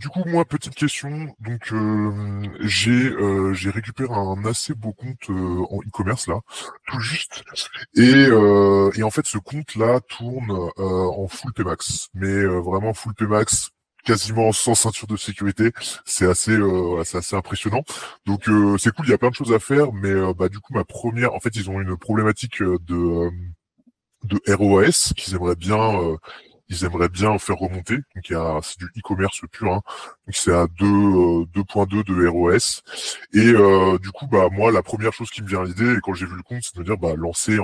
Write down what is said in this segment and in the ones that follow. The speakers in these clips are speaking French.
Du coup, moi, petite question. Donc, j'ai récupéré un assez beau compte en e-commerce là, tout juste. Et en fait, ce compte-là tourne en full Pmax, mais vraiment full Pmax, quasiment sans ceinture de sécurité. C'est assez, voilà, c'est assez impressionnant. Donc, c'est cool. Il y a plein de choses à faire, mais bah du coup, en fait, ils ont une problématique de ROAS qu'ils aimeraient bien ils aimeraient bien faire remonter. Donc c'est du e-commerce pur, hein. Donc c'est à 2.2 de ROS. Et du coup, bah moi, la première chose qui me vient à l'idée, quand j'ai vu le compte, c'est de me dire bah lancer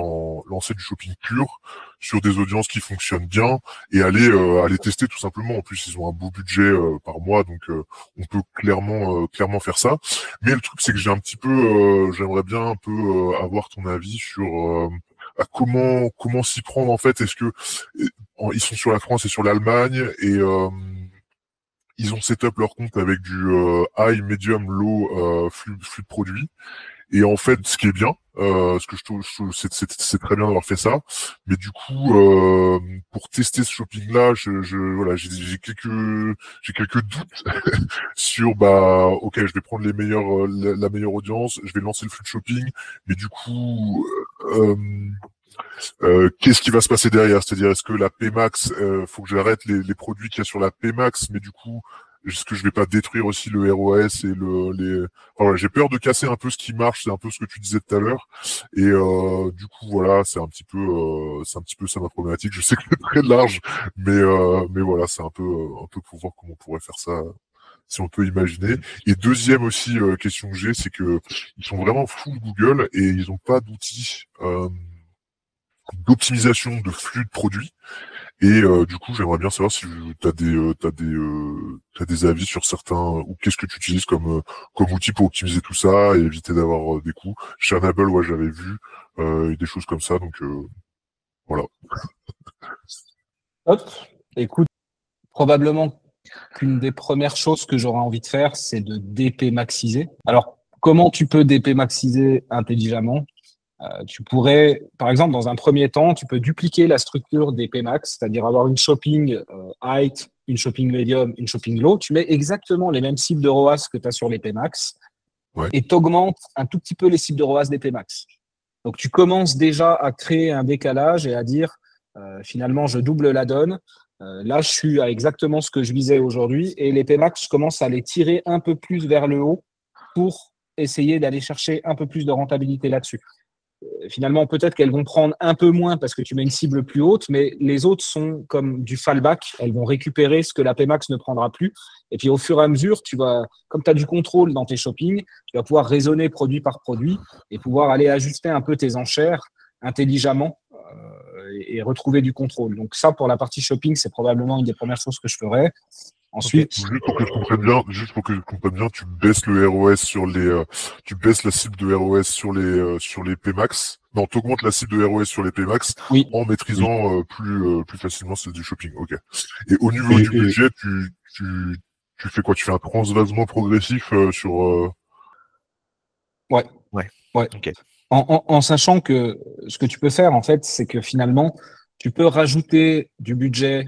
du shopping pur sur des audiences qui fonctionnent bien et aller tester tout simplement. En plus, ils ont un beau budget par mois, donc on peut clairement faire ça. Mais le truc, c'est que j'aimerais bien un peu avoir ton avis sur à comment s'y prendre en fait. Est-ce que ils sont sur la France et sur l'Allemagne et ils ont set up leur compte avec du high, medium, low flux de produits. Et en fait, ce qui est bien, ce que je trouve c'est très bien d'avoir fait ça. Mais du coup, pour tester ce shopping-là, voilà, j'ai quelques doutes sur bah ok, je vais prendre les meilleurs la meilleure audience, je vais lancer le flux de shopping, mais du coup qu'est-ce qui va se passer derrière? C'est-à-dire, est-ce que la Pmax, faut que j'arrête les produits qu'il y a sur la Pmax, mais du coup, est-ce que je vais pas détruire aussi le ROS et enfin, voilà, j'ai peur de casser un peu ce qui marche, c'est un peu ce que tu disais tout à l'heure. Et du coup, voilà, c'est un petit peu ça ma problématique. Je sais que c'est très large, mais voilà, c'est un peu pour voir comment on pourrait faire ça. Si on peut imaginer. Et deuxième aussi question que j'ai, c'est que ils sont vraiment full Google et ils ont pas d'outils d'optimisation de flux de produits. Et du coup, j'aimerais bien savoir si t'as des avis sur certains ou qu'est-ce que tu utilises comme outil pour optimiser tout ça et éviter d'avoir des coûts. Chez Annabelle, ouais, j'avais vu et des choses comme ça. Donc voilà. Hop, écoute, probablement qu'une des premières choses que j'aurais envie de faire, c'est de dépémaxiser. Alors, comment tu peux dépémaxiser intelligemment? Tu pourrais, par exemple, dans un premier temps, tu peux dupliquer la structure des Pmax, c'est-à-dire avoir une shopping height, une shopping medium, une shopping low. Tu mets exactement les mêmes cibles de ROAS que tu as sur les Pmax Ouais. et tu augmentes un tout petit peu les cibles de ROAS des Pmax. Donc, tu commences déjà à créer un décalage et à dire, finalement, je double la donne. Là, je suis à exactement ce que je visais aujourd'hui et les Pmax, je commence à les tirer un peu plus vers le haut pour essayer d'aller chercher un peu plus de rentabilité là-dessus. Finalement, peut-être qu'elles vont prendre un peu moins parce que tu mets une cible plus haute, mais les autres sont comme du fallback. Elles vont récupérer ce que la Pmax ne prendra plus. Et puis, au fur et à mesure, comme tu as du contrôle dans tes shoppings, tu vas pouvoir raisonner produit par produit et pouvoir aller ajuster un peu tes enchères intelligemment et retrouver du contrôle. Donc, ça, pour la partie shopping, c'est probablement une des premières choses que je ferais. Ensuite, Juste pour que je comprenne bien, tu baisses le ROS tu baisses la cible de ROS sur les Pmax. Non, t'augmentes la cible de ROS sur les Pmax oui, en maîtrisant plus facilement celle du shopping. Ok. Et au niveau Et, du budget, tu fais quoi? Tu fais un transvasement progressif sur. ouais, ouais. ouais. Ok. En sachant que ce que tu peux faire, en fait, c'est que finalement, tu peux rajouter du budget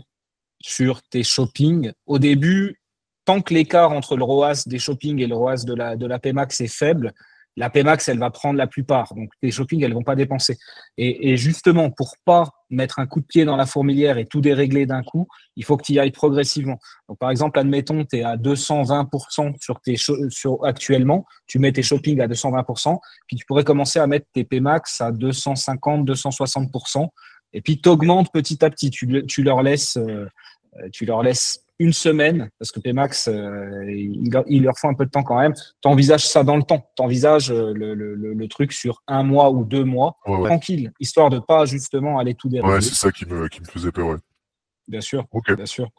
sur tes shoppings. Au début, tant que l'écart entre le ROAS des shoppings et le ROAS de la Pmax est faible, la Pmax, elle va prendre la plupart. Donc, tes shoppings, elles vont pas dépenser. Et justement, pour pas mettre un coup de pied dans la fourmilière et tout dérégler d'un coup, il faut que tu y ailles progressivement. Donc, par exemple, admettons, tu es à 220% actuellement, tu mets tes shoppings à 220%, puis tu pourrais commencer à mettre tes Pmax à 250, 260%, et puis tu augmentes petit à petit. Tu leur laisses une semaine, parce que Pmax, il leur faut un peu de temps quand même. Tu envisages ça dans le temps. Tu envisages le truc sur 1 mois ou 2 mois, Ouais, tranquille, histoire de pas justement aller tout ouais, dérégler. c'est ça qui me faisait peur. Ouais. Bien sûr, Ok. bien sûr.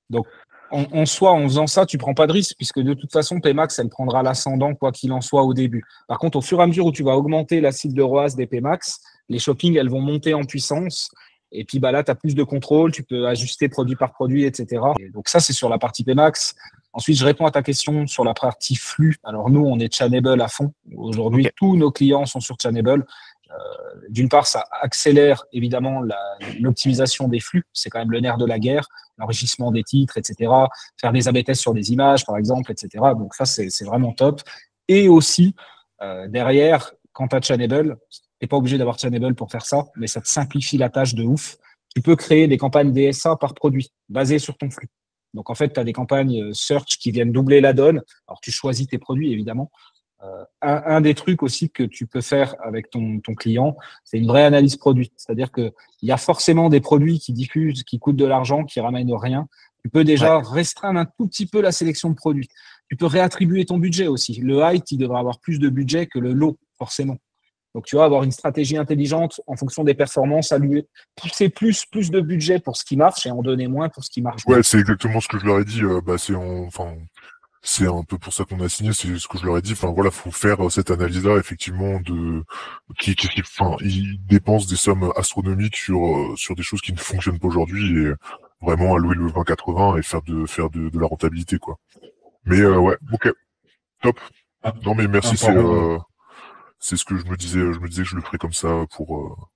Donc, en soi, en faisant ça, tu prends pas de risque, puisque de toute façon, Pmax, elle prendra l'ascendant, quoi qu'il en soit, au début. Par contre, au fur et à mesure où tu vas augmenter la cible de ROAS des Pmax, les shoppings, elles vont monter en puissance. Et puis bah là, tu as plus de contrôle, tu peux ajuster produit par produit, etc. Et donc ça, c'est sur la partie Pmax. Ensuite, je réponds à ta question sur la partie flux. Alors nous, on est Channable à fond. Aujourd'hui, Ok. tous nos clients sont sur Channable. D'une part, ça accélère évidemment l'optimisation des flux. C'est quand même le nerf de la guerre, l'enrichissement des titres, etc. Faire des A/B tests sur des images, par exemple, etc. Donc ça, c'est vraiment top. Et aussi, derrière, quand tu as Channable, tu n'es pas obligé d'avoir Channable pour faire ça, mais ça te simplifie la tâche de ouf. Tu peux créer des campagnes DSA par produit, basées sur ton flux. Donc, en fait, tu as des campagnes search qui viennent doubler la donne. Alors, tu choisis tes produits, évidemment. Un des trucs aussi que tu peux faire avec ton client, c'est une vraie analyse produit. C'est-à-dire qu'il y a forcément des produits qui diffusent, qui coûtent de l'argent, qui ramènent rien. Tu peux déjà restreindre un tout petit peu la sélection de produits. Tu peux réattribuer ton budget aussi. Le height, il devra avoir plus de budget que le low, forcément. Donc, tu vas avoir une stratégie intelligente en fonction des performances, à lui pousser plus de budget pour ce qui marche et en donner moins pour ce qui marche moins. Ouais, c'est exactement ce que je leur ai dit. C'est un peu pour ça qu'on a signé, c'est ce que je leur ai dit. Enfin voilà, faut faire cette analyse-là effectivement enfin, ils dépensent des sommes astronomiques sur des choses qui ne fonctionnent pas aujourd'hui et vraiment allouer le 20-80 et faire de la rentabilité quoi. Mais ouais, ok, top. Non mais merci, c'est ce que je me disais. Je me disais que je le ferais comme ça pour.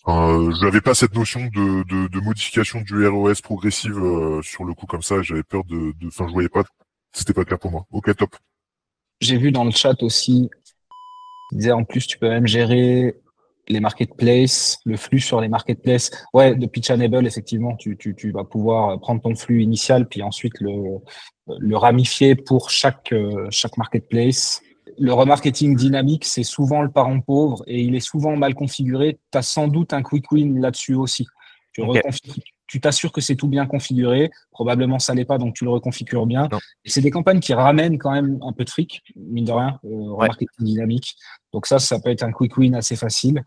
Je n'avais pas cette notion de modification du ROS progressive sur le coup comme ça. J'avais peur enfin, je voyais pas. C'était pas clair pour moi. Ok, top. J'ai vu dans le chat aussi, il disait en plus, tu peux même gérer les marketplaces, le flux sur les marketplaces. Ouais, depuis Channable, effectivement, tu vas pouvoir prendre ton flux initial puis ensuite le ramifier pour chaque marketplace. Le remarketing dynamique, c'est souvent le parent pauvre et il est souvent mal configuré. Tu as sans doute un quick win là-dessus aussi. Tu t'assures que c'est tout bien configuré. Probablement, ça l'est pas, donc tu le reconfigures bien. Non. Et c'est des campagnes qui ramènent quand même un peu de fric, mine de rien, remarketing dynamique. Donc ça peut être un quick win assez facile.